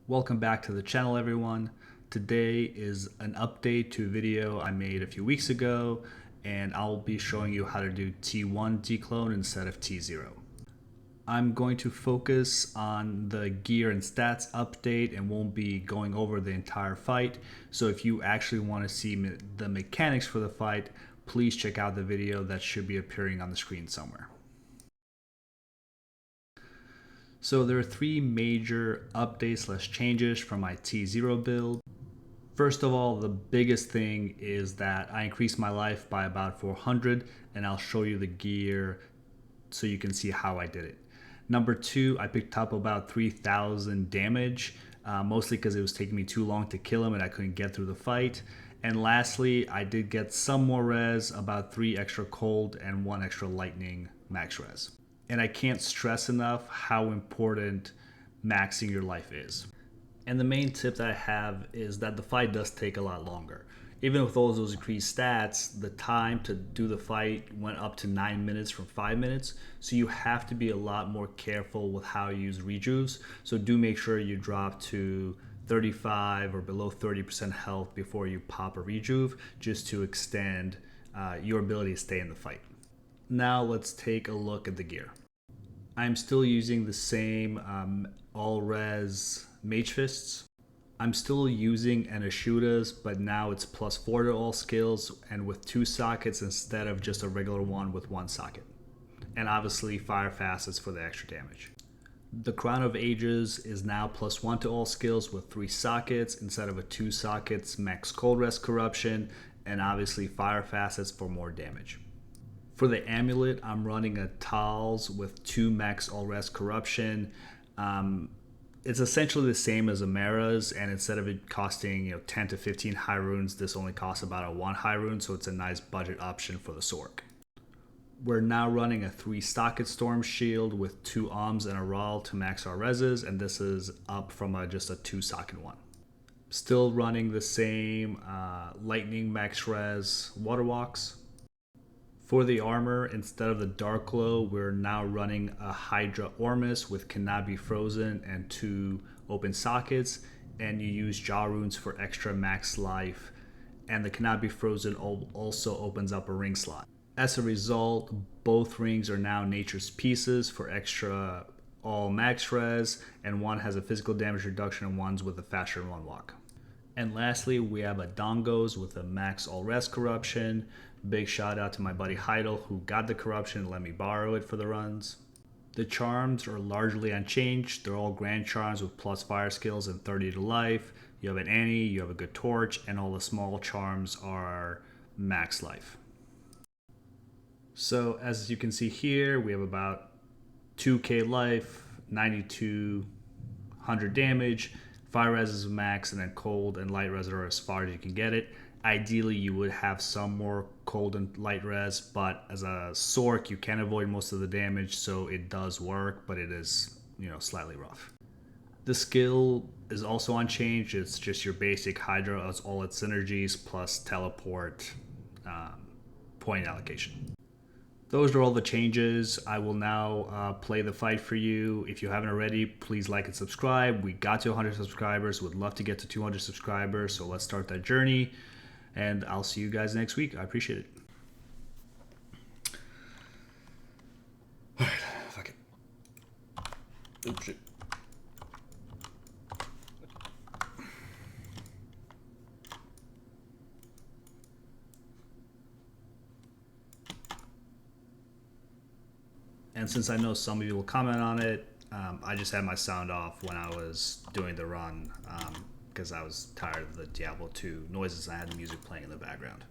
Welcome back to the channel, everyone. Today is an update to a video I made a few weeks ago, and I'll be showing you how to do T1 Dclone instead of T0. I'm going to focus on the gear and stats update and won't be going over the entire fight. So if you actually want to see the mechanics for the fight, please check out the video that should be appearing on the screen somewhere. So there are three major updates / changes from my T0 build. First of all, the biggest thing is that I increased my life by about 400, and I'll show you the gear so you can see how I did it. Number two, I picked up about 3,000 damage, mostly because it was taking me too long to kill him and I couldn't get through the fight. And lastly, I did get some more res, about 3 extra cold and 1 extra lightning max res. And I can't stress enough how important maxing your life is. And the main tip that I have is that the fight does take a lot longer. Even with all those increased stats, the time to do the fight went up to 9 minutes from 5 minutes. So you have to be a lot more careful with how you use rejuves. So do make sure you drop to 35 or below 30% health before you pop a rejuve, just to extend your ability to stay in the fight. Now let's take a look at the gear. I'm still using the same all-res mage fists. I'm still using an Ashuda's, but now it's +4 to all skills and with 2 sockets instead of just a regular one with 1 socket. And obviously fire facets for the extra damage. The Crown of Ages is now +1 to all skills with 3 sockets instead of a 2 sockets max cold rest corruption, and obviously fire facets for more damage. For the amulet, I'm running a Tal's with 2 max all rest corruption. It's essentially the same as Amara's, and instead of it costing 10 to 15 high runes, this only costs about a 1 high rune, so it's a nice budget option for the sorc. We're now running a 3 socket storm shield with 2 alms and a Ral to max our reses, and this is up from just a 2 socket one. Still running the same lightning max res water walks. For the armor, instead of the Dark Glow, we're now running a Hydra Ormus with Cannot Be Frozen and 2 open sockets, and you use Jaw Runes for extra max life, and the Cannot Be Frozen also opens up a ring slot. As a result, both rings are now Nature's Pieces for extra all max res, and one has a physical damage reduction and one's with a faster run walk. And lastly, we have a Dongos with a max all rest corruption. Big shout out to my buddy Heidel who got the corruption and let me borrow it for the runs. The charms are largely unchanged. They're all grand charms with plus fire skills and 30 to life. You have an Annie, you have a good torch, and all the small charms are max life. So as you can see here, we have about 2k life, 9200 damage. Fire res is max, and then cold and light res are as far as you can get it. Ideally, you would have some more cold and light res, but as a sorc, you can avoid most of the damage, so it does work, but it is, slightly rough. The skill is also unchanged. It's just your basic Hydra as all its synergies plus teleport point allocation. Those are all the changes. I will now play the fight for you. If you haven't already, please like and subscribe. We got to 100 subscribers. Would love to get to 200 subscribers, so let's start that journey. And I'll see you guys next week. I appreciate it. All right, fuck it. Oops, shit. And since I know some of you will comment on it, I just had my sound off when I was doing the run because I was tired of the Diablo 2 noises. I had the music playing in the background.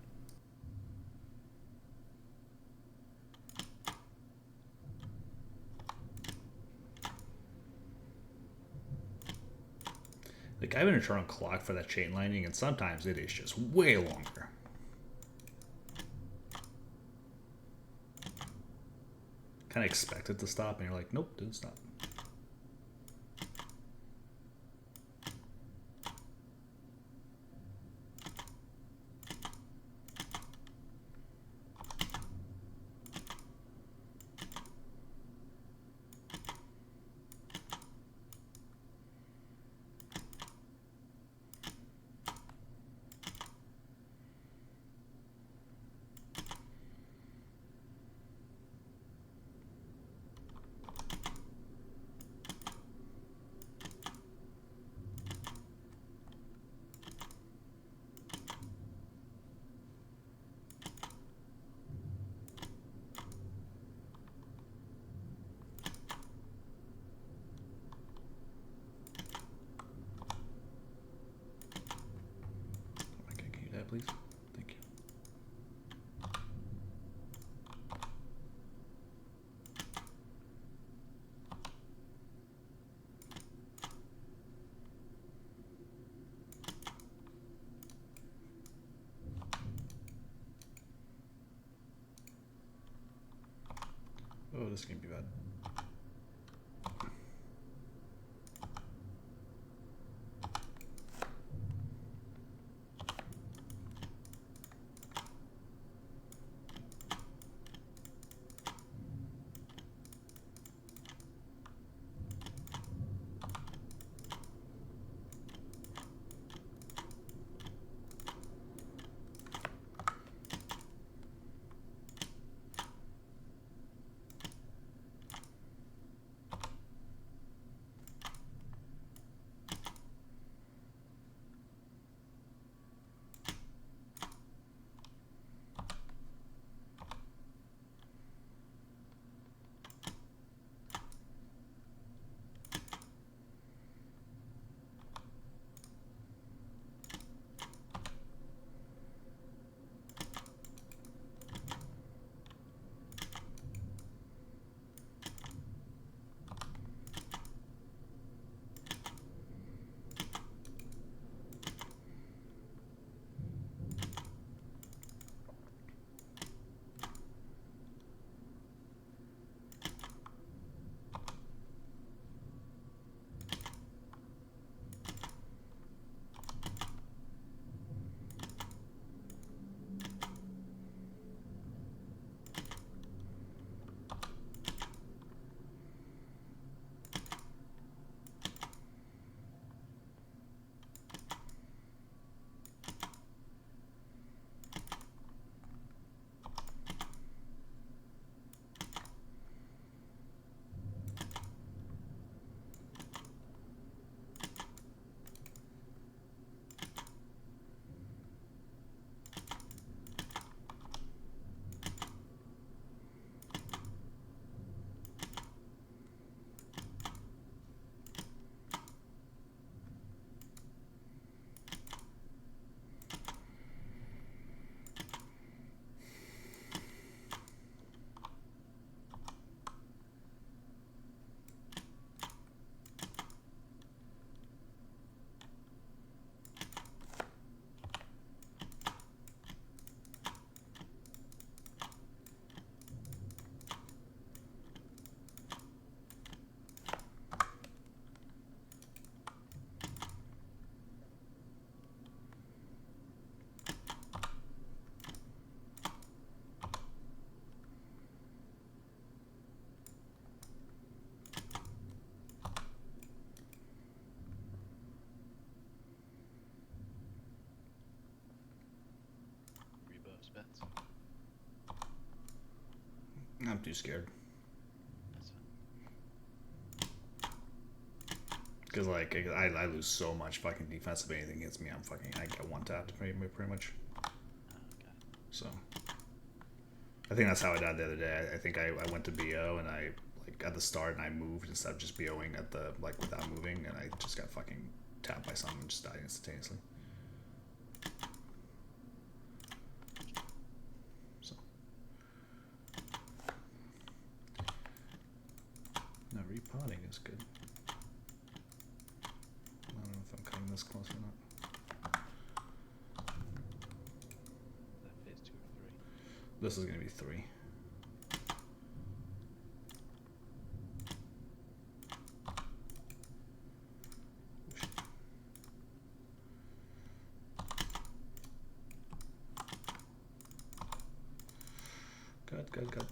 Like, I've been trying to clock for that chain lightning, and sometimes it is just way longer. Kind of expect it to stop, and you're like, nope, didn't stop. this can be bad. I'm too scared. Because like I lose so much fucking defense if anything hits me. I get one tapped pretty much. Okay. So I think that's how I died the other day. I think I went to BO and I like at the start and I moved instead of just BOing at the like without moving, and I just got fucking tapped by something and just died instantaneously. So now repotting is good. I don't know if I'm coming this close or not. That phase 2 or 3? This is gonna be 3. Good.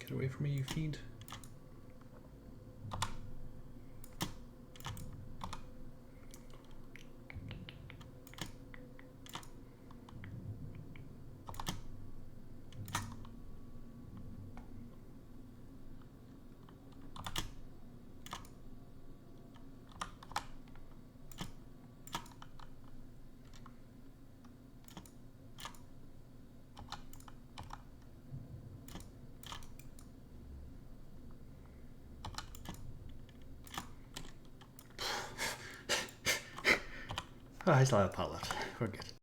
Get away from me, you fiend. Oh, I still have a pot left. We're good.